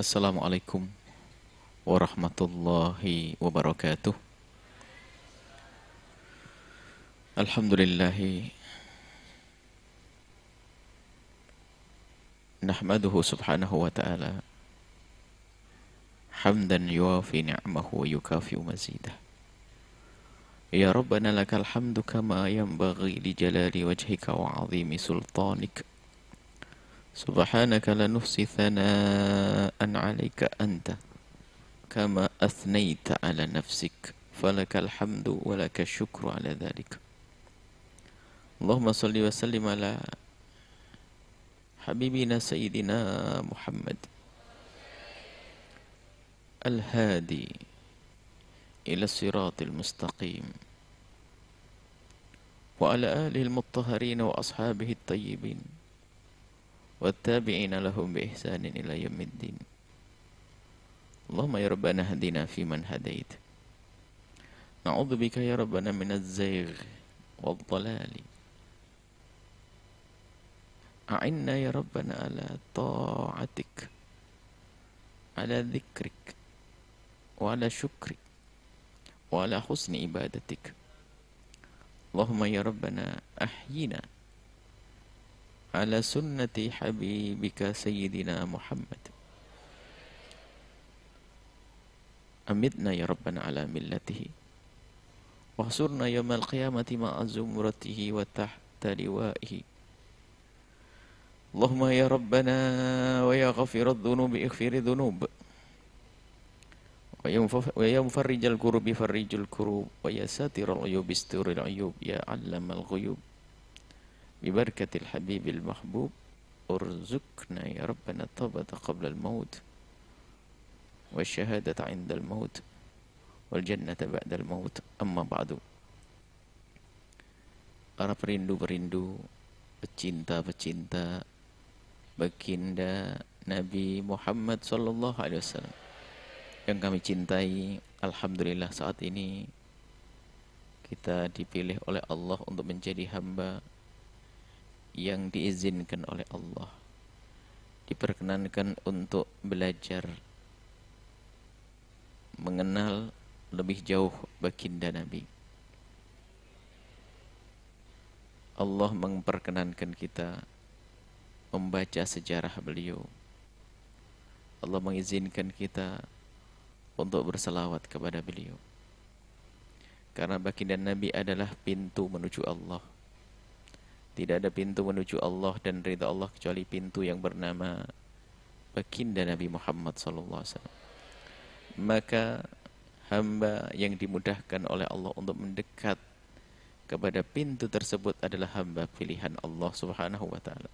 Assalamualaikum warahmatullahi wabarakatuh. Alhamdulillahi nahmaduhu subhanahu wa ta'ala hamdan yuwafi ni'amahu wa yukafi'u mazidah. Ya Rabbana lakal hamdu kama yanbaghi li jalali wajhika wa 'azimi sultanik. Subhanaka la nuhsi thana'an 'alaika anta kama athnaita 'ala nafsik. Falakal hamdu wa lakal syukru 'ala dhalik. Allahumma salli wa sallim ala habibina sayyidina Muhammad al-hadi ila siratil mustaqim wa ala alihi al-muttahharin wa ashabihi at-tayyibin wattabi'ina lahum bi ihsanin ila yaumiddin. Allahumma ya rabbana hadina fi man hadait. Na'udzu bika ya rabbana minaz zaygh wad-dhalali. A'inna ya rabbana ala ta'atik, ala dhikrik, wa ala syukrik, wa ala husni ibadatik. Allahumma ya rabbana ahyina ala sunnati habibika sayyidina Muhammad. Amitna ya rabbana ala millatihi. Wahsurna yawmal qiyamati ma'a zumratihi wa tahta liwa'ihi. Allahumma ya rabbana wa ya ghafirat dhunubi ighfiri dhunub. Wa ya mufarrijal kurubi farrijul kurub. Wa ya satiral uyub isturil uyub. Ya allamal ghuyub. Bibarkatil habibil mahbub. Urzukna ya rabbana tabata qabla al-maut. Wa syahadata indal maut. Wal jannata ba'dal maut. Amma ba'du. Para perindu-perindu, pecinta-pecinta baginda Nabi Muhammad sallallahu alaihi wasallam yang kami cintai, alhamdulillah saat ini kita dipilih oleh Allah untuk menjadi hamba yang diizinkan oleh Allah, diperkenankan untuk belajar mengenal lebih jauh baginda Nabi. Allah memperkenankan kita membaca sejarah beliau. Allah mengizinkan kita untuk berselawat kepada beliau. Karena baginda Nabi adalah pintu menuju Allah. Tidak ada pintu menuju Allah dan ridha Allah kecuali pintu yang bernama baginda Nabi Muhammad SAW. Maka hamba yang dimudahkan oleh Allah untuk mendekat kepada pintu tersebut adalah hamba pilihan Allah Subhanahu wa ta'ala.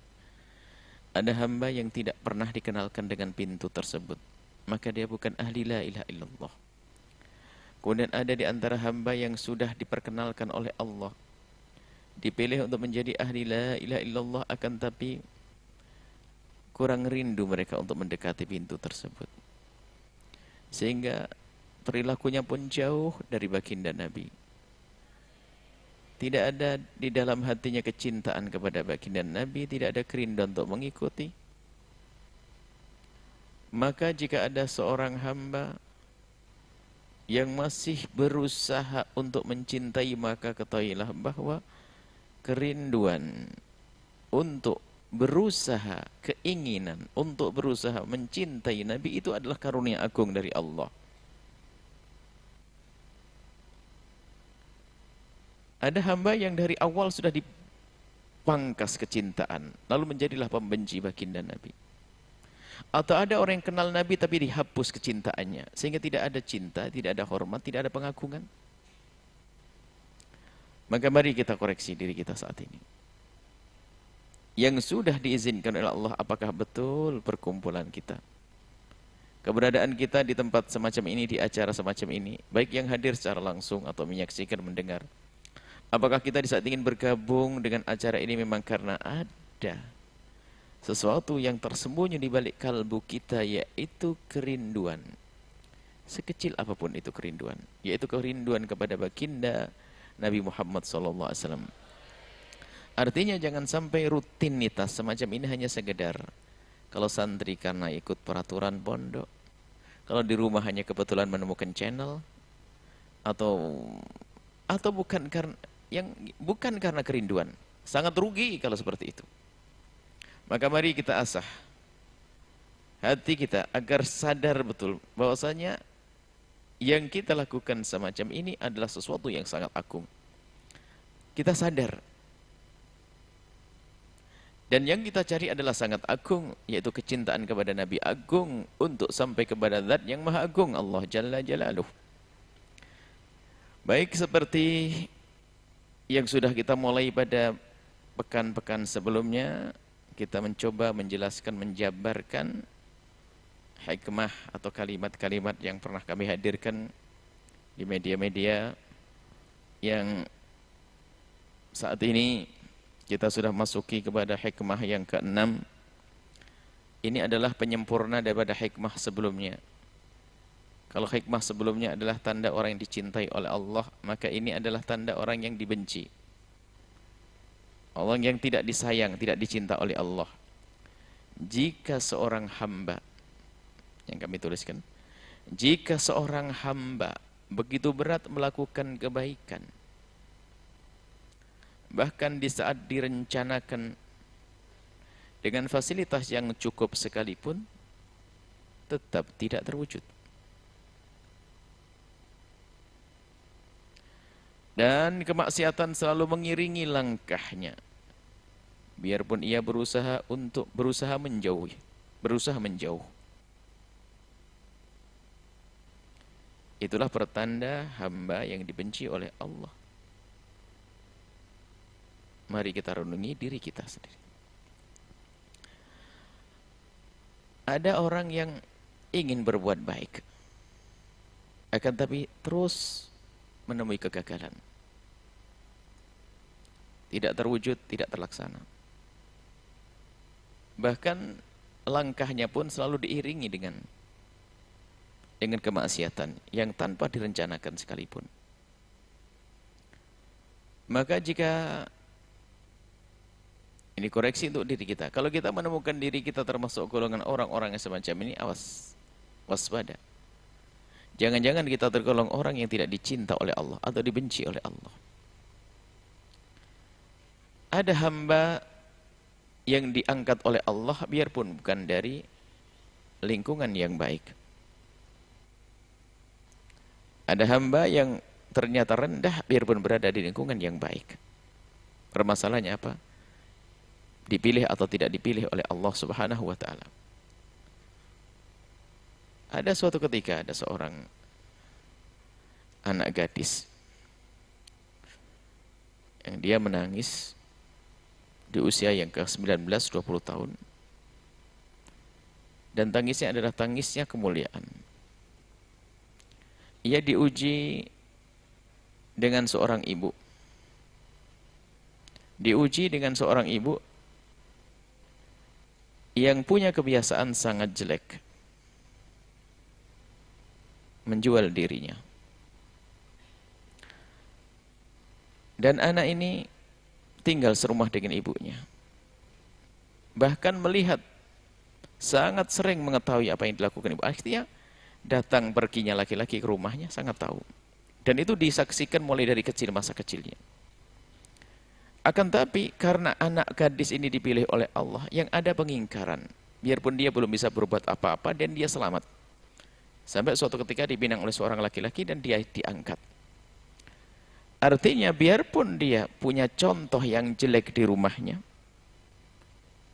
Ada hamba yang tidak pernah dikenalkan dengan pintu tersebut, maka dia bukan ahli la ilaha illallah. Kemudian ada di antara hamba yang sudah diperkenalkan oleh Allah, dipilih untuk menjadi ahli la ilaha illallah, akan tapi kurang rindu mereka untuk mendekati pintu tersebut. Sehingga perilakunya pun jauh dari baginda Nabi. Tidak ada di dalam hatinya kecintaan kepada baginda Nabi, tidak ada kerinduan untuk mengikuti. Maka jika ada seorang hamba yang masih berusaha untuk mencintai, maka ketahuilah bahwa kerinduan untuk berusaha, keinginan untuk berusaha mencintai Nabi itu adalah karunia agung dari Allah. Ada hamba yang dari awal sudah dipangkas kecintaan, lalu menjadilah pembenci baginda Nabi. Atau ada orang yang kenal Nabi tapi dihapus kecintaannya, sehingga tidak ada cinta, tidak ada hormat, tidak ada pengagungan. Maka mari kita koreksi diri kita saat ini. Yang sudah diizinkan oleh Allah, apakah betul perkumpulan kita, keberadaan kita di tempat semacam ini, di acara semacam ini, baik yang hadir secara langsung atau menyaksikan, mendengar, apakah kita di saat ingin bergabung dengan acara ini memang karena ada sesuatu yang tersembunyi di balik kalbu kita, yaitu kerinduan. Sekecil apapun itu kerinduan, yaitu kerinduan kepada baginda Nabi Muhammad SAW. Artinya jangan sampai rutinitas semacam ini hanya sekedar kalau santri karena ikut peraturan pondok, kalau di rumah hanya kebetulan menemukan channel, atau bukan karena kerinduan. Sangat rugi kalau seperti itu. Maka mari kita asah hati kita agar sadar betul bahwasanya yang kita lakukan semacam ini adalah sesuatu yang sangat agung. Kita sadar. Dan yang kita cari adalah sangat agung, yaitu kecintaan kepada Nabi agung untuk sampai kepada zat yang maha agung, Allah Jalla Jalaluh. Baik seperti yang sudah kita mulai pada pekan-pekan sebelumnya, kita mencoba menjelaskan, menjabarkan hikmah atau kalimat-kalimat yang pernah kami hadirkan di media-media yang saat ini kita sudah masuki kepada hikmah yang ke-6. Ini adalah penyempurna daripada hikmah sebelumnya. Kalau hikmah sebelumnya adalah tanda orang yang dicintai oleh Allah, maka ini adalah tanda orang yang dibenci. Orang yang tidak disayang, tidak dicinta oleh Allah. Jika seorang hamba, yang kami tuliskan, jika seorang hamba begitu berat melakukan kebaikan, bahkan di saat direncanakan dengan fasilitas yang cukup sekalipun, tetap tidak terwujud. Dan kemaksiatan selalu mengiringi langkahnya. Biarpun ia berusaha menjauh. Itulah pertanda hamba yang dibenci oleh Allah. Mari kita renungi diri kita sendiri. Ada orang yang ingin berbuat baik, akan tapi terus menemui kegagalan. Tidak terwujud, tidak terlaksana. Bahkan langkahnya pun selalu diiringi dengan kemaksiatan yang tanpa direncanakan sekalipun. Maka jika ini koreksi untuk diri kita, kalau kita menemukan diri kita termasuk golongan orang-orang yang semacam ini, awas, waspada. Jangan-jangan kita tergolong orang yang tidak dicinta oleh Allah atau dibenci oleh Allah. Ada hamba yang diangkat oleh Allah biarpun bukan dari lingkungan yang baik. Ada hamba yang ternyata rendah biarpun berada di lingkungan yang baik. Permasalahannya apa? Dipilih atau tidak dipilih oleh Allah Subhanahu wa ta'ala. Ada suatu ketika ada seorang anak gadis yang dia menangis di usia yang ke-19, 20 tahun. Dan tangisnya adalah tangisnya kemuliaan. Ia diuji dengan seorang ibu. Diuji dengan seorang ibu yang punya kebiasaan sangat jelek, menjual dirinya. Dan anak ini tinggal serumah dengan ibunya. Bahkan melihat, sangat sering mengetahui apa yang dilakukan ibu. Akhirnya datang perginya laki-laki ke rumahnya sangat tahu. Dan itu disaksikan mulai dari kecil, masa kecilnya. Akan tapi karena anak gadis ini dipilih oleh Allah, yang ada pengingkaran. Biarpun dia belum bisa berbuat apa-apa dan dia selamat. Sampai suatu ketika dipinang oleh seorang laki-laki dan dia diangkat. Artinya biarpun dia punya contoh yang jelek di rumahnya,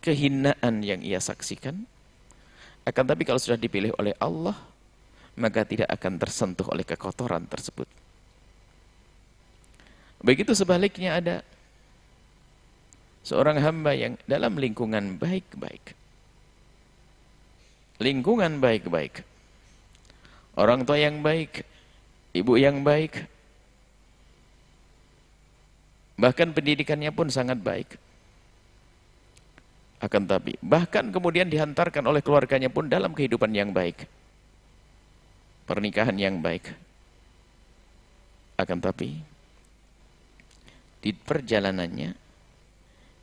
kehinaan yang ia saksikan, akan tapi kalau sudah dipilih oleh Allah, maka tidak akan tersentuh oleh kekotoran tersebut. Begitu sebaliknya ada seorang hamba yang dalam lingkungan baik-baik. Lingkungan baik-baik. Orang tua yang baik, ibu yang baik. Bahkan pendidikannya pun sangat baik. Akan tapi, bahkan kemudian dihantarkan oleh keluarganya pun dalam kehidupan yang baik. Pernikahan yang baik. Akan tapi, di perjalanannya,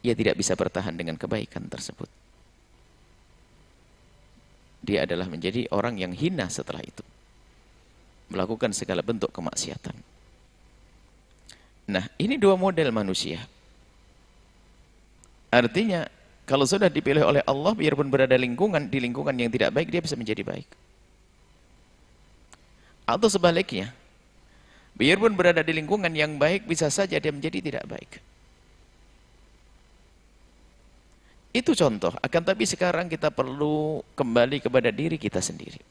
ia tidak bisa bertahan dengan kebaikan tersebut. dia adalah menjadi orang yang hina setelah itu, melakukan segala bentuk kemaksiatan. Nah, ini dua model manusia. Artinya, kalau sudah dipilih oleh Allah, biarpun berada di lingkungan yang tidak baik, dia bisa menjadi baik. Atau sebaliknya, biarpun berada di lingkungan yang baik, bisa saja dia menjadi tidak baik. Itu contoh. Akan tapi sekarang kita perlu kembali kepada diri kita sendiri.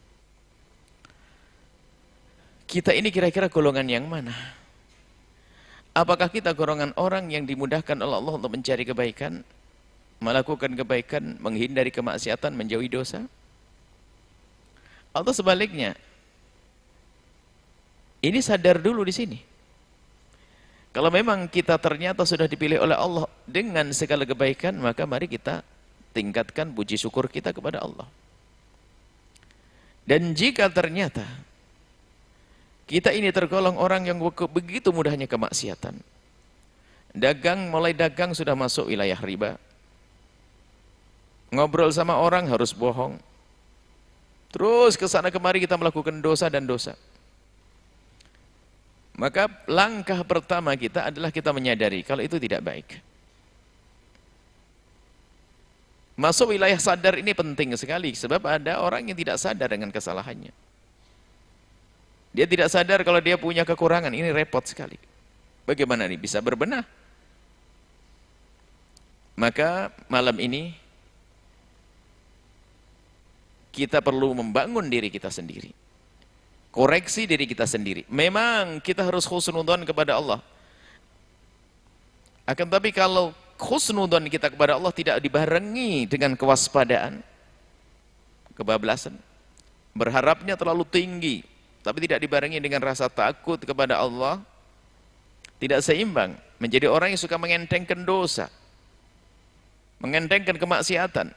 Kita ini kira-kira golongan yang mana? Apakah kita golongan orang yang dimudahkan oleh Allah untuk mencari kebaikan, melakukan kebaikan, menghindari kemaksiatan, menjauhi dosa? Atau sebaliknya, ini sadar dulu di sini. Kalau memang kita ternyata sudah dipilih oleh Allah dengan segala kebaikan, maka mari kita tingkatkan puji syukur kita kepada Allah. Dan jika ternyata kita ini tergolong orang yang begitu mudahnya kemaksiatan, mulai dagang sudah masuk wilayah riba, ngobrol sama orang harus bohong, terus kesana kemari kita melakukan dosa dan dosa. Maka langkah pertama kita adalah kita menyadari kalau itu tidak baik. Masuk wilayah sadar ini penting sekali, sebab ada orang yang tidak sadar dengan kesalahannya. Dia tidak sadar kalau dia punya kekurangan, ini repot sekali. Bagaimana nih bisa berbenah? Maka malam ini kita perlu membangun diri kita sendiri. Koreksi diri kita sendiri. Memang kita harus husnudzon kepada Allah. Akan tapi kalau husnudzon kita kepada Allah tidak dibarengi dengan kewaspadaan, kebablasan, berharapnya terlalu tinggi, tapi tidak dibarengi dengan rasa takut kepada Allah, tidak seimbang, menjadi orang yang suka mengentengkan dosa, mengentengkan kemaksiatan,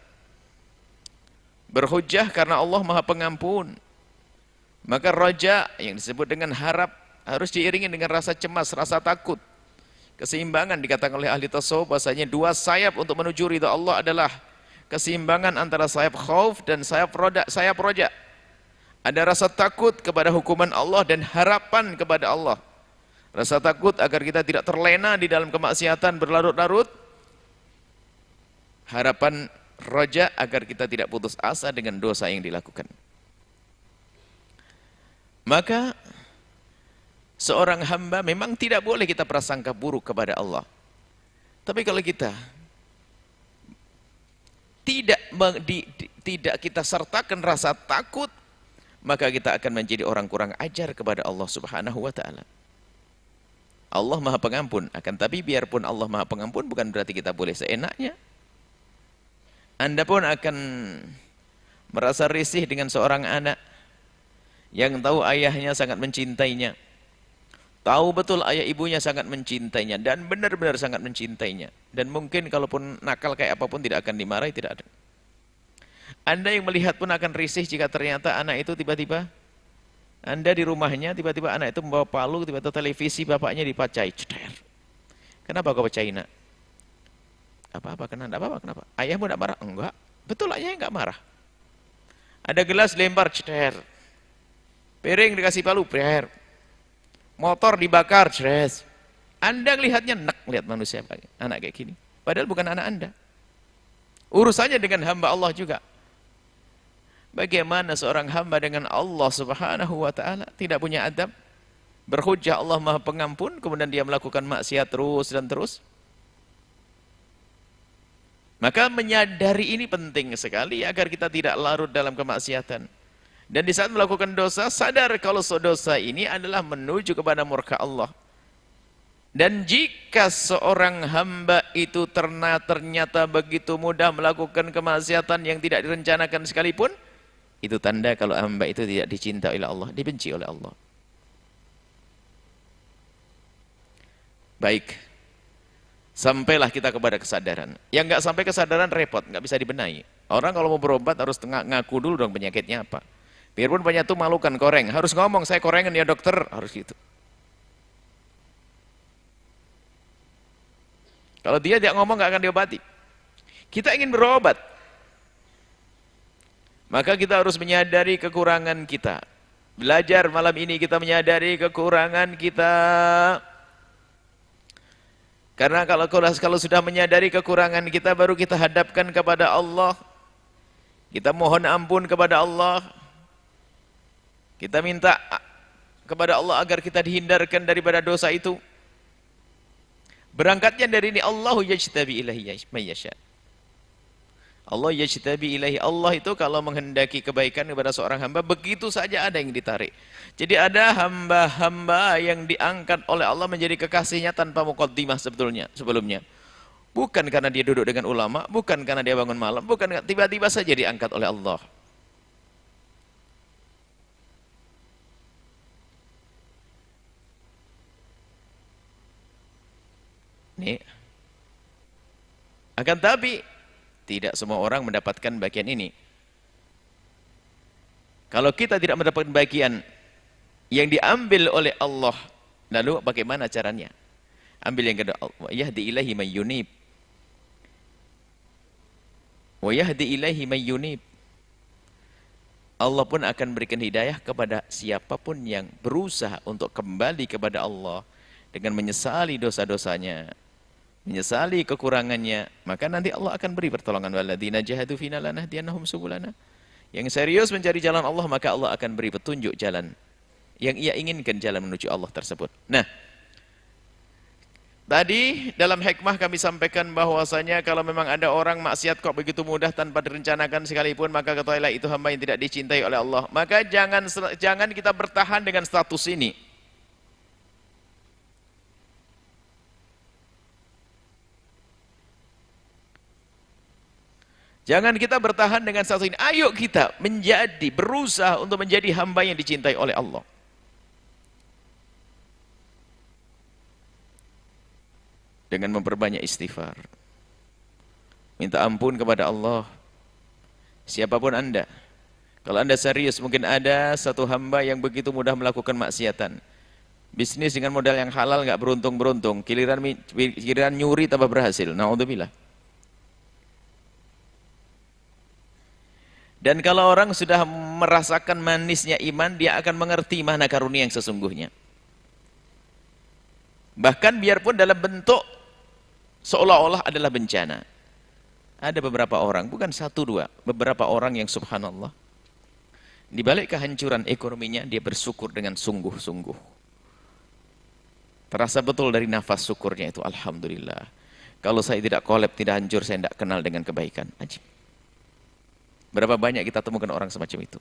berhujjah karena Allah Maha Pengampun. Maka roja yang disebut dengan harap harus diiringi dengan rasa cemas, rasa takut. Keseimbangan dikatakan oleh ahli tasawuf bahasanya dua sayap untuk menuju ridha Allah adalah keseimbangan antara sayap khauf dan sayap roja. Ada rasa takut kepada hukuman Allah dan harapan kepada Allah. Rasa takut agar kita tidak terlena di dalam kemaksiatan berlarut-larut. Harapan roja agar kita tidak putus asa dengan dosa yang dilakukan. Maka seorang hamba memang tidak boleh kita prasangka buruk kepada Allah. Tapi kalau kita tidak kita sertakan rasa takut, maka kita akan menjadi orang kurang ajar kepada Allah Subhanahu wa taala. Allah Maha Pengampun, akan tapi biarpun Allah Maha Pengampun bukan berarti kita boleh seenaknya. Anda pun akan merasa risih dengan seorang anak yang tahu ayahnya sangat mencintainya, tahu betul ayah ibunya sangat mencintainya dan benar-benar sangat mencintainya, dan mungkin kalaupun nakal kayak apapun tidak akan dimarahi, tidak ada. Anda yang melihat pun akan risih jika ternyata anak itu tiba-tiba Anda di rumahnya, tiba-tiba anak itu membawa palu, tiba-tiba televisi bapaknya dipacai. Ceder. Kenapa kau pacai, nak? Apa-apa, kenapa? Ayahmu tidak marah? Enggak. Betul, ayahnya enggak marah. Ada gelas lempar, ceder. Piring dikasih palu, ber. Motor dibakar, ceres. Anda lihatnya enak lihat manusia anak kayak gini. Padahal bukan anak Anda. Urusannya dengan hamba Allah juga. Bagaimana seorang hamba dengan Allah Subhanahu wa taala tidak punya adab? Berhujjah Allah Maha Pengampun, kemudian dia melakukan maksiat terus dan terus. Maka menyadari ini penting sekali agar kita tidak larut dalam kemaksiatan. Dan di saat melakukan dosa, sadar kalau dosa ini adalah menuju kepada murka Allah. Dan jika seorang hamba itu ternyata begitu mudah melakukan kemaksiatan yang tidak direncanakan sekalipun, itu tanda kalau hamba itu tidak dicinta oleh Allah, dibenci oleh Allah. Baik, sampailah kita kepada kesadaran. Yang nggak sampai kesadaran repot, nggak bisa dibenahi. Orang kalau mau berobat harus ngaku dulu dong penyakitnya apa. Biarpun banyak tuh malukan koreng, harus ngomong saya korengan ya dokter, harus gitu. Kalau dia tidak ngomong nggak akan diobati. Kita ingin berobat, Maka kita harus menyadari kekurangan kita. Belajar malam ini kita menyadari kekurangan kita. Karena kalau sudah menyadari kekurangan kita, baru kita hadapkan kepada Allah. Kita mohon ampun kepada Allah. Kita minta kepada Allah agar kita dihindarkan daripada dosa itu. Berangkatnya dari ini, Allahu yajtabi ilahi may yasha. Allah yajtabi ilahi. Allah itu kalau menghendaki kebaikan kepada seorang hamba, begitu saja ada yang ditarik. Jadi ada hamba-hamba yang diangkat oleh Allah menjadi kekasihnya tanpa muqaddimah sebelumnya. Bukan karena dia duduk dengan ulama, bukan karena dia bangun malam, bukan, tiba-tiba saja diangkat oleh Allah. Nih. Akan tapi tidak semua orang mendapatkan bagian ini. Kalau kita tidak mendapatkan bagian yang diambil oleh Allah, lalu bagaimana caranya? Ambil yang kedua, yahdi ilaihi may yunib. Wa yahdi ilaihi may yunib. Allah pun akan berikan hidayah kepada siapapun yang berusaha untuk kembali kepada Allah dengan menyesali dosa-dosanya, menyesali kekurangannya, maka nanti Allah akan beri pertolongan. Walladzina jahadu fina lanahdiyannahum subulana. Yang serius mencari jalan Allah, maka Allah akan beri petunjuk jalan yang ia inginkan, jalan menuju Allah tersebut. Nah, tadi dalam hikmah kami sampaikan bahwasanya kalau memang ada orang maksiat kok begitu mudah tanpa direncanakan sekalipun, maka ketahuilah itu hamba yang tidak dicintai oleh Allah. Maka jangan kita bertahan dengan status ini. Jangan kita bertahan dengan satu ini. Ayo kita berusaha untuk menjadi hamba yang dicintai oleh Allah. Dengan memperbanyak istighfar. Minta ampun kepada Allah. Siapapun Anda. Kalau Anda serius, mungkin ada satu hamba yang begitu mudah melakukan maksiatan. Bisnis dengan modal yang halal nggak beruntung-beruntung. Giliran nyuri tambah berhasil. Na'udzubillah. Dan kalau orang sudah merasakan manisnya iman, dia akan mengerti mana karunia yang sesungguhnya. Bahkan biarpun dalam bentuk seolah-olah adalah bencana. Ada beberapa orang, bukan satu dua, beberapa orang yang subhanallah, di balik kehancuran ekonominya, dia bersyukur dengan sungguh-sungguh. Terasa betul dari nafas syukurnya itu, alhamdulillah. Kalau saya tidak kolab, tidak hancur, saya tidak kenal dengan kebaikan. Ajib. Berapa banyak kita temukan orang semacam itu.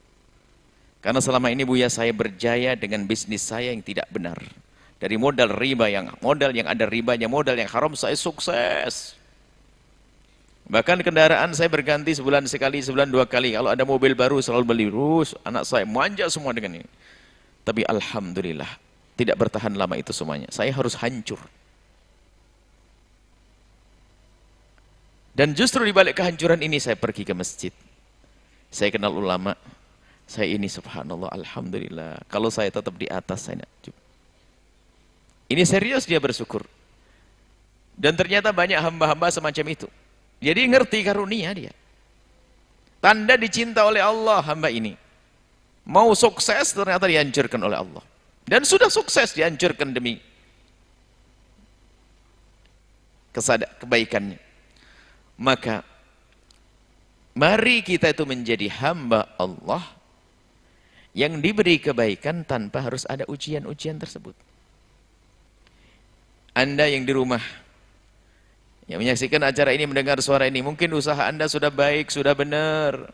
Karena selama ini Buya saya berjaya dengan bisnis saya yang tidak benar. Dari modal yang ada ribanya, modal yang haram, saya sukses. Bahkan kendaraan saya berganti sebulan sekali, sebulan dua kali. Kalau ada mobil baru selalu beli. Anak saya manja semua dengan ini. Tapi alhamdulillah, tidak bertahan lama itu semuanya. Saya harus hancur. Dan justru di balik kehancuran ini saya pergi ke masjid. Saya kenal ulama, saya ini subhanallah, alhamdulillah. Kalau saya tetap di atas, saya tidak. Ini serius dia bersyukur. Dan ternyata banyak hamba-hamba semacam itu. Jadi ngerti karunia dia. Tanda dicinta oleh Allah hamba ini. Mau sukses ternyata dihancurkan oleh Allah. Dan sudah sukses dihancurkan demi kebaikannya. Maka mari kita itu menjadi hamba Allah yang diberi kebaikan tanpa harus ada ujian-ujian tersebut. Anda yang di rumah, yang menyaksikan acara ini, mendengar suara ini, mungkin usaha Anda sudah baik, sudah benar.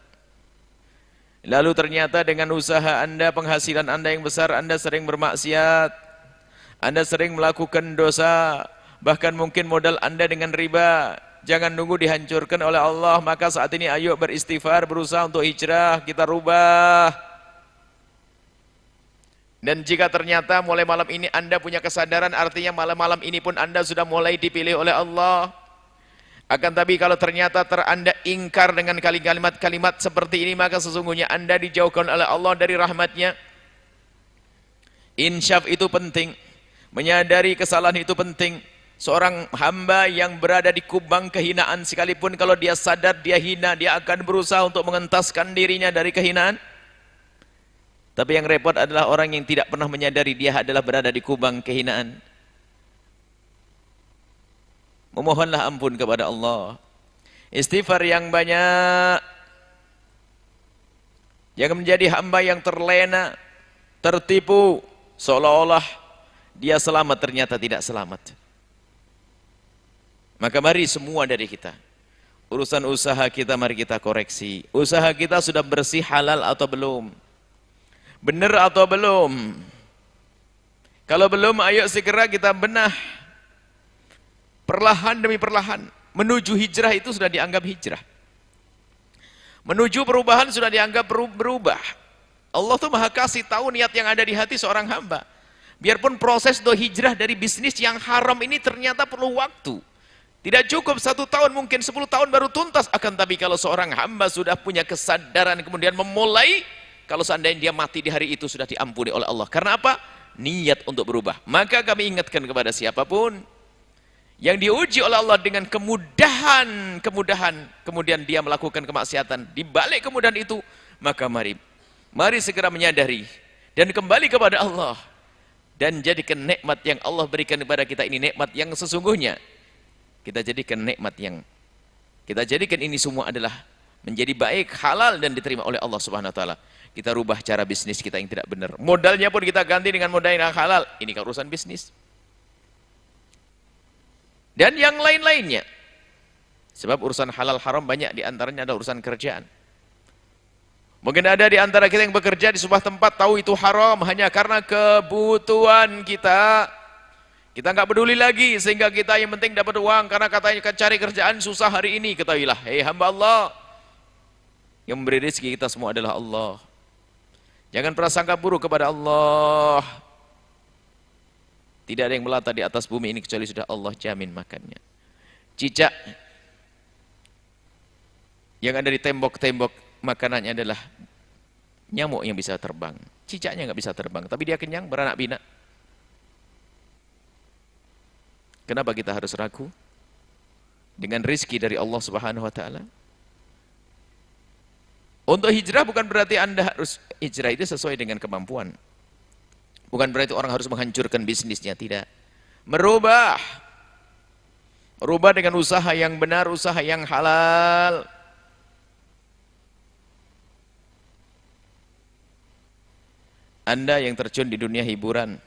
Lalu ternyata dengan usaha Anda, penghasilan Anda yang besar, Anda sering bermaksiat, Anda sering melakukan dosa, bahkan mungkin modal Anda dengan riba. Jangan nunggu dihancurkan oleh Allah, maka saat ini ayo beristighfar, berusaha untuk hijrah, kita rubah. Dan jika ternyata mulai malam ini Anda punya kesadaran, artinya malam-malam ini pun Anda sudah mulai dipilih oleh Allah. Akan tapi kalau ternyata Anda ingkar dengan kalimat-kalimat seperti ini, maka sesungguhnya Anda dijauhkan oleh Allah dari rahmatnya. Insyaf itu penting, menyadari kesalahan itu penting. Seorang hamba yang berada di kubang kehinaan, sekalipun kalau dia sadar dia hina, dia akan berusaha untuk mengentaskan dirinya dari kehinaan. Tapi yang repot adalah orang yang tidak pernah menyadari dia adalah berada di kubang kehinaan. Memohonlah ampun kepada Allah. Istighfar yang banyak. Jangan menjadi hamba yang terlena, tertipu, seolah-olah dia selamat, ternyata tidak selamat. Maka mari semua dari kita, urusan usaha kita mari kita koreksi. Usaha kita sudah bersih, halal atau belum? Benar atau belum? Kalau belum, ayo segera kita benah. Perlahan demi perlahan. Menuju hijrah itu sudah dianggap hijrah. Menuju perubahan sudah dianggap berubah. Allah tuh maha kasih tahu niat yang ada di hati seorang hamba. Biarpun proses do hijrah dari bisnis yang haram ini ternyata perlu waktu. Tidak cukup 1 tahun, mungkin 10 tahun baru tuntas. Akan tapi kalau seorang hamba sudah punya kesadaran, kemudian memulai, kalau seandainya dia mati di hari itu sudah diampuni oleh Allah. Karena apa? Niat untuk berubah. Maka kami ingatkan kepada siapapun yang diuji oleh Allah dengan kemudahan, kemudian dia melakukan kemaksiatan. Di balik kemudahan itu, maka mari segera menyadari dan kembali kepada Allah. Dan jadikan nikmat yang Allah berikan kepada kita ini nikmat yang sesungguhnya. Kita jadikan nikmat yang kita jadikan ini semua adalah menjadi baik, halal dan diterima oleh Allah Subhanahu wa taala. Kita rubah cara bisnis kita yang tidak benar. Modalnya pun kita ganti dengan modal yang halal. Ini kan urusan bisnis. Dan yang lain-lainnya. Sebab urusan halal haram banyak di antaranya adalah urusan kerjaan. Mungkin ada di antara kita yang bekerja di sebuah tempat tahu itu haram hanya karena kebutuhan kita. Kita nggak peduli lagi sehingga kita yang penting dapat uang karena katanya cari kerjaan susah hari ini. Ketahuilah, hei hamba Allah, yang memberi rezeki kita semua adalah Allah. Jangan prasangka buruk kepada Allah. Tidak ada yang melata di atas bumi ini kecuali sudah Allah jamin makannya. Cicak yang ada di tembok-tembok makanannya adalah nyamuk yang bisa terbang. Cicaknya nggak bisa terbang, tapi dia kenyang, beranak pinak. Kenapa kita harus ragu dengan rizki dari Allah Subhanahu wa taala? Untuk hijrah bukan berarti Anda harus hijrah itu sesuai dengan kemampuan. Bukan berarti orang harus menghancurkan bisnisnya, tidak. Merubah dengan usaha yang benar, usaha yang halal. Anda yang terjun di dunia hiburan,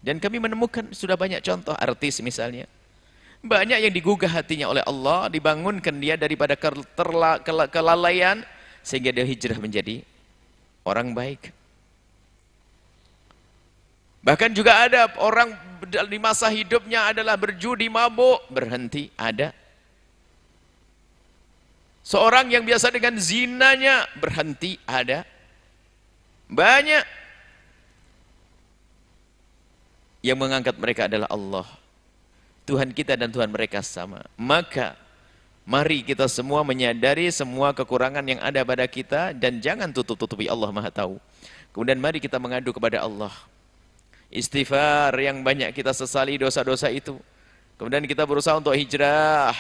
dan kami menemukan sudah banyak contoh artis misalnya. Banyak yang digugah hatinya oleh Allah, dibangunkan dia daripada kelalaian, sehingga dia hijrah menjadi orang baik. Bahkan juga ada orang di masa hidupnya adalah berjudi, mabuk, berhenti, ada. Seorang yang biasa dengan zinanya, berhenti, ada. Banyak. Yang mengangkat mereka adalah Allah. Tuhan kita dan Tuhan mereka sama. Maka mari kita semua menyadari semua kekurangan yang ada pada kita dan jangan tutup-tutupi Allah Maha Tahu. Kemudian mari kita mengadu kepada Allah. Istighfar yang banyak kita sesali dosa-dosa itu. Kemudian kita berusaha untuk hijrah.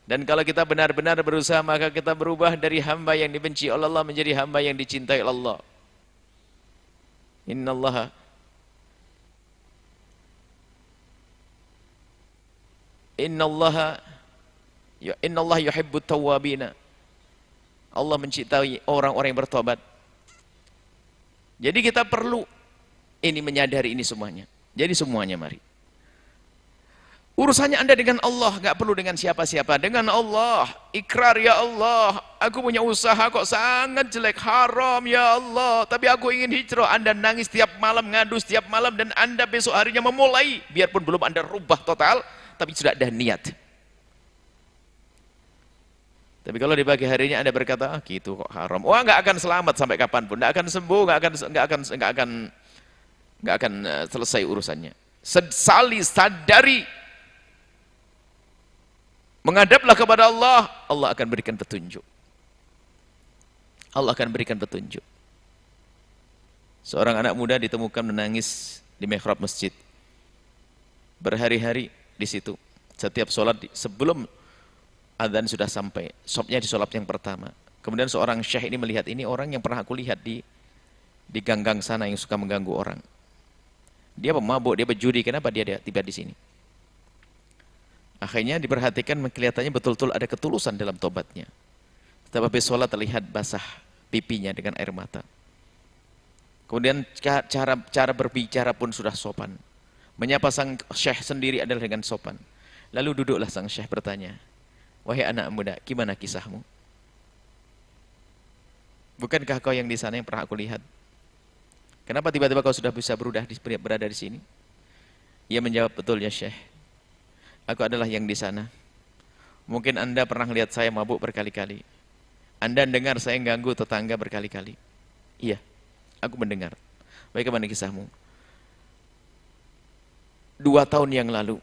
Dan kalau kita benar-benar berusaha, maka kita berubah dari hamba yang dibenci oleh Allah menjadi hamba yang dicintai oleh Allah. Innallaha yuhibbut tawwabina. Allah mencintai orang-orang yang bertobat. Jadi kita perlu ini menyadari ini semuanya. Jadi semuanya mari. Urusannya Anda dengan Allah, nggak perlu dengan siapa-siapa. Dengan Allah, ikrar, ya Allah, aku punya usaha kok sangat jelek, haram ya Allah, tapi aku ingin hijrah. Anda nangis setiap malam, ngadu setiap malam, dan Anda besok harinya memulai, biarpun belum Anda rubah total, tapi sudah ada niat. Tapi kalau di pagi harinya Anda berkata, gitu kok haram, wah nggak akan selamat sampai kapanpun, nggak akan sembuh, nggak akan selesai urusannya. Sesali, sadari. Menghadaplah kepada Allah, Allah akan berikan petunjuk. Allah akan berikan petunjuk. Seorang anak muda ditemukan menangis di mihrab masjid. berhari-hari di situ. Setiap sholat sebelum adzan sudah sampai, sopnya di sholat yang pertama. Kemudian seorang syekh ini melihat, ini orang yang pernah aku lihat di ganggang sana yang suka mengganggu orang. Dia pemabuk, dia berjudi, kenapa dia tiba di sini? Akhirnya diperhatikan, kelihatannya betul-betul ada ketulusan dalam tobatnya. Setelah habis sholat terlihat basah pipinya dengan air mata. Kemudian cara berbicara pun sudah sopan. Menyapa sang syekh sendiri adalah dengan sopan. Lalu duduklah sang syekh bertanya, wahai anak muda, gimana kisahmu? Bukankah kau yang di sana yang pernah aku lihat? Kenapa tiba-tiba kau sudah bisa berada di sini? Ia menjawab, betul ya syekh. Aku adalah yang di sana. Mungkin Anda pernah lihat saya mabuk berkali-kali. Anda dengar saya ganggu tetangga berkali-kali. Iya, aku mendengar. Bagaimana kisahmu? 2 tahun yang lalu,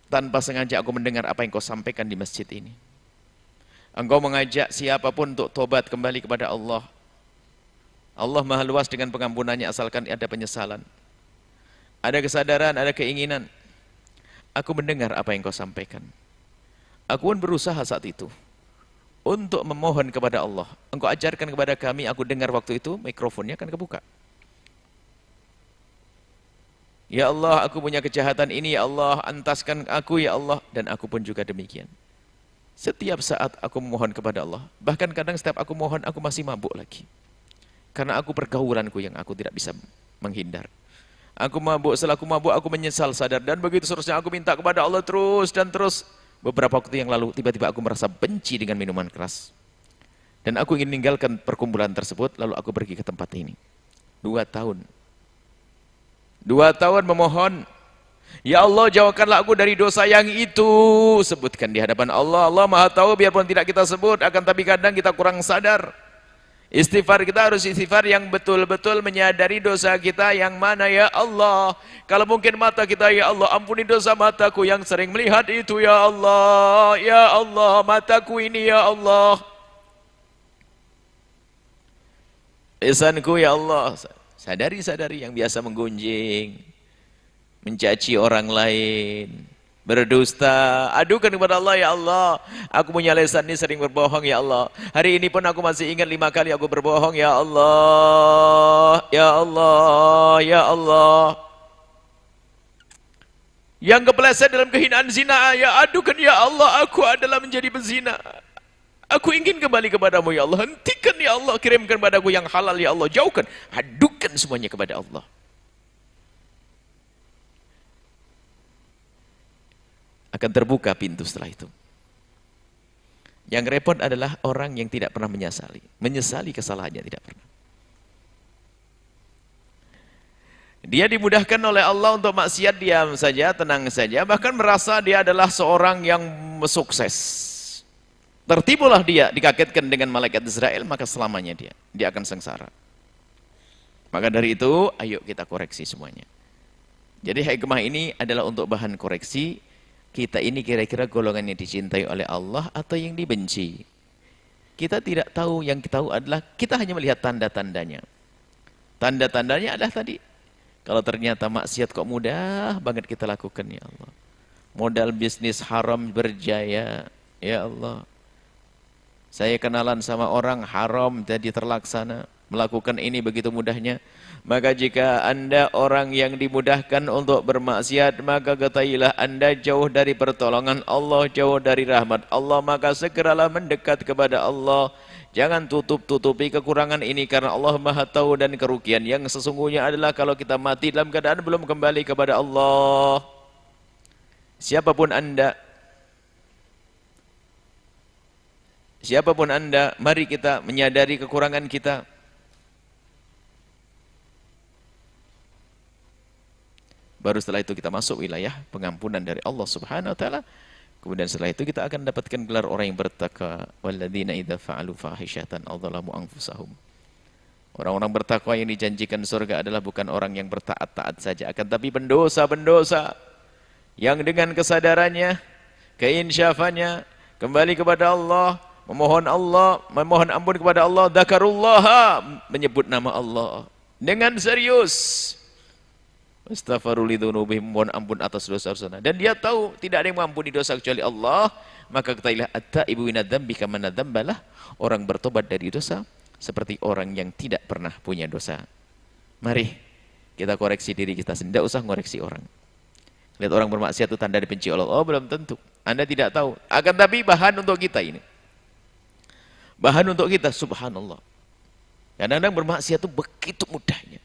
tanpa sengaja aku mendengar apa yang kau sampaikan di masjid ini. Engkau mengajak siapapun untuk tobat kembali kepada Allah. Allah maha luas dengan pengampunannya asalkan ada penyesalan. Ada kesadaran, ada keinginan. Aku mendengar apa yang kau sampaikan. Aku pun berusaha saat itu untuk memohon kepada Allah. Engkau ajarkan kepada kami, aku dengar waktu itu, mikrofonnya akan kebuka. Ya Allah, aku punya kejahatan ini, ya Allah, antaskan aku, ya Allah. Dan aku pun juga demikian. Setiap saat aku memohon kepada Allah. Bahkan kadang setiap aku mohon, aku masih mabuk lagi. Karena aku pergaulanku yang aku tidak bisa menghindar. Aku mabuk, setelah aku mabuk, aku menyesal, sadar. Dan begitu seterusnya aku minta kepada Allah terus dan terus. Beberapa waktu yang lalu, tiba-tiba aku merasa benci dengan minuman keras. Dan aku ingin meninggalkan perkumpulan tersebut, lalu aku pergi ke tempat ini. 2 tahun. 2 tahun memohon. Ya Allah, jauhkanlah aku dari dosa yang itu. Sebutkan di hadapan Allah. Allah maha tahu, biarpun tidak kita sebut, akan tapi kadang kita kurang sadar. Istighfar kita harus istighfar yang betul-betul menyadari dosa kita yang mana, ya Allah. Kalau mungkin mata kita, ya Allah, ampuni dosa mataku yang sering melihat itu, ya Allah. Ya Allah, mataku ini, ya Allah. Lisanku, ya Allah. Sadari-sadari yang biasa menggunjing, mencaci orang lain, berdusta, adukan kepada Allah, ya Allah, aku punya lisan ini sering berbohong, ya Allah. Hari ini pun aku masih ingat 5 kali aku berbohong, ya Allah, ya Allah, ya Allah. Yang kepleset dalam kehinaan zina, ya adukan, ya Allah, aku adalah menjadi pezina. Aku ingin kembali kepadamu, ya Allah. Hentikan, ya Allah, kirimkan padaku yang halal, ya Allah. Jauhkan, adukan semuanya kepada Allah. Akan terbuka pintu setelah itu. Yang repot adalah orang yang tidak pernah menyesali kesalahannya, tidak pernah. Dia dimudahkan oleh Allah untuk maksiat, diam saja, tenang saja, bahkan merasa dia adalah seorang yang sukses. Tertipulah dia, dikagetkan dengan malaikat Israel, maka selamanya dia akan sengsara. Maka dari itu, ayo kita koreksi semuanya. Jadi hikmah ini adalah untuk bahan koreksi. Kita ini kira-kira golongan yang dicintai oleh Allah atau yang dibenci. Kita tidak tahu, yang kita tahu adalah kita hanya melihat tanda-tandanya. Tanda-tandanya adalah tadi. Kalau ternyata maksiat kok mudah banget kita lakukan, ya Allah. Modal bisnis haram berjaya, ya Allah. Saya kenalan sama orang haram jadi terlaksana. Melakukan ini begitu mudahnya. Maka jika Anda orang yang dimudahkan untuk bermaksiat, maka ketahuilah Anda jauh dari pertolongan Allah, jauh dari rahmat Allah. Maka segeralah mendekat kepada Allah. Jangan tutup-tutupi kekurangan ini, karena Allah maha tahu, dan kerugian yang sesungguhnya adalah kalau kita mati dalam keadaan belum kembali kepada Allah. Siapapun Anda, mari kita menyadari kekurangan kita. Baru setelah itu kita masuk wilayah pengampunan dari Allah Subhanahu wa taala. Kemudian setelah itu kita akan dapatkan gelar orang yang bertakwa, walladzina idza fa'alu fahisyatan aw dzalamu anfusahum. Orang-orang bertakwa yang dijanjikan surga adalah bukan orang yang bertaat-taat saja, akan tapi pendosa-pendosa yang dengan kesadarannya, keinsyafannya, kembali kepada Allah, memohon ampun kepada Allah, dzakarullaha, menyebut nama Allah dengan serius. Astaghfiru lidzunubihim, mohon ampun atas dosa-dosa. Dan dia tahu tidak ada yang mengampuni dosa kecuali Allah. Maka ketahuilah at-taibu minadz-dzambi kaman la dzambalah. Orang bertobat dari dosa seperti orang yang tidak pernah punya dosa. Mari kita koreksi diri kita sendiri, tidak usah ngoreksi orang. Lihat orang bermaksiat itu tanda dibenci Allah. Oh, belum tentu. Anda tidak tahu. Akan tapi bahan untuk kita ini. Bahan untuk kita, subhanallah. Kadang-kadang bermaksiat itu begitu mudahnya.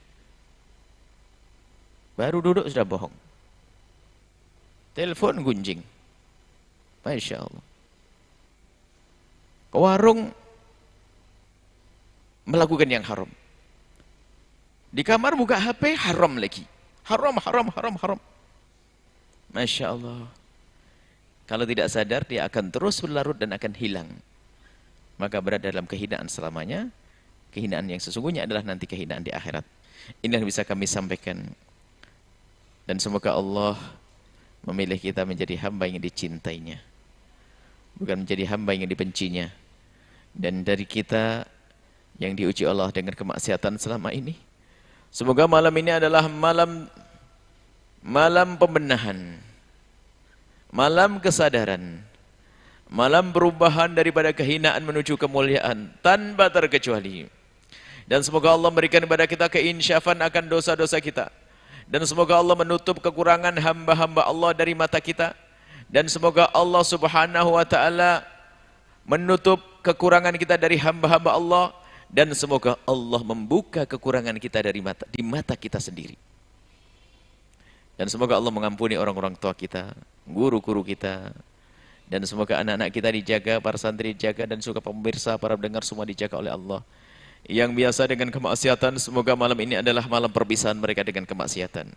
Baru duduk sudah bohong. Telepon gunjing. Masya Allah. Ke warung melakukan yang haram. Di kamar buka HP haram lagi. Haram, haram, haram, haram. Masya Allah. Kalau tidak sadar dia akan terus berlarut dan akan hilang. Maka berada dalam kehinaan selamanya. Kehinaan yang sesungguhnya adalah nanti kehinaan di akhirat. Ini yang bisa kami sampaikan. Dan semoga Allah memilih kita menjadi hamba yang dicintainya. Bukan menjadi hamba yang dibencinya. Dan dari kita yang diuji Allah dengan kemaksiatan selama ini. Semoga malam ini adalah malam pembenahan. Malam kesadaran. Malam perubahan daripada kehinaan menuju kemuliaan. Tanpa terkecuali. Dan semoga Allah memberikan kepada kita keinsyafan akan dosa-dosa kita. Dan semoga Allah menutup kekurangan hamba-hamba Allah dari mata kita. Dan semoga Allah subhanahu wa ta'ala menutup kekurangan kita dari hamba-hamba Allah. Dan semoga Allah membuka kekurangan kita di mata kita sendiri. Dan semoga Allah mengampuni orang-orang tua kita, guru-guru kita. Dan semoga anak-anak kita dijaga, para santri dijaga, dan juga pemirsa, para pendengar semua dijaga oleh Allah. Yang biasa dengan kemaksiatan, semoga malam ini adalah malam perpisahan mereka dengan kemaksiatan.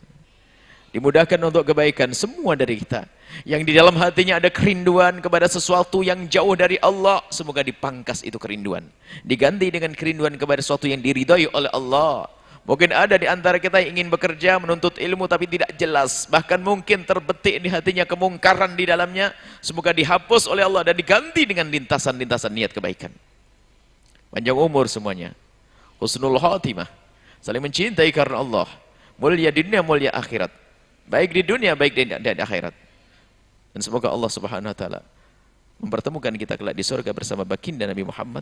Dimudahkan untuk kebaikan semua dari kita. Yang di dalam hatinya ada kerinduan kepada sesuatu yang jauh dari Allah, semoga dipangkas itu kerinduan. Diganti dengan kerinduan kepada sesuatu yang diridhai oleh Allah. Mungkin ada di antara kita yang ingin bekerja, menuntut ilmu tapi tidak jelas. Bahkan mungkin terbetik di hatinya kemungkaran di dalamnya. Semoga dihapus oleh Allah dan diganti dengan lintasan-lintasan niat kebaikan. Panjang umur semuanya. Husnul khatimah. Saling mencintai karena Allah. Mulia di dunia, mulia akhirat. Baik di dunia, baik di akhirat. Dan semoga Allah subhanahu wa ta'ala mempertemukan kita kelak di surga bersama baginda Nabi Muhammad.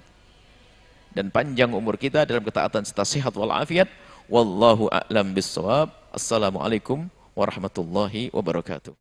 Dan panjang umur kita dalam ketaatan serta sehat walafiat. Wallahu a'lam bissawab. Assalamualaikum warahmatullahi wabarakatuh.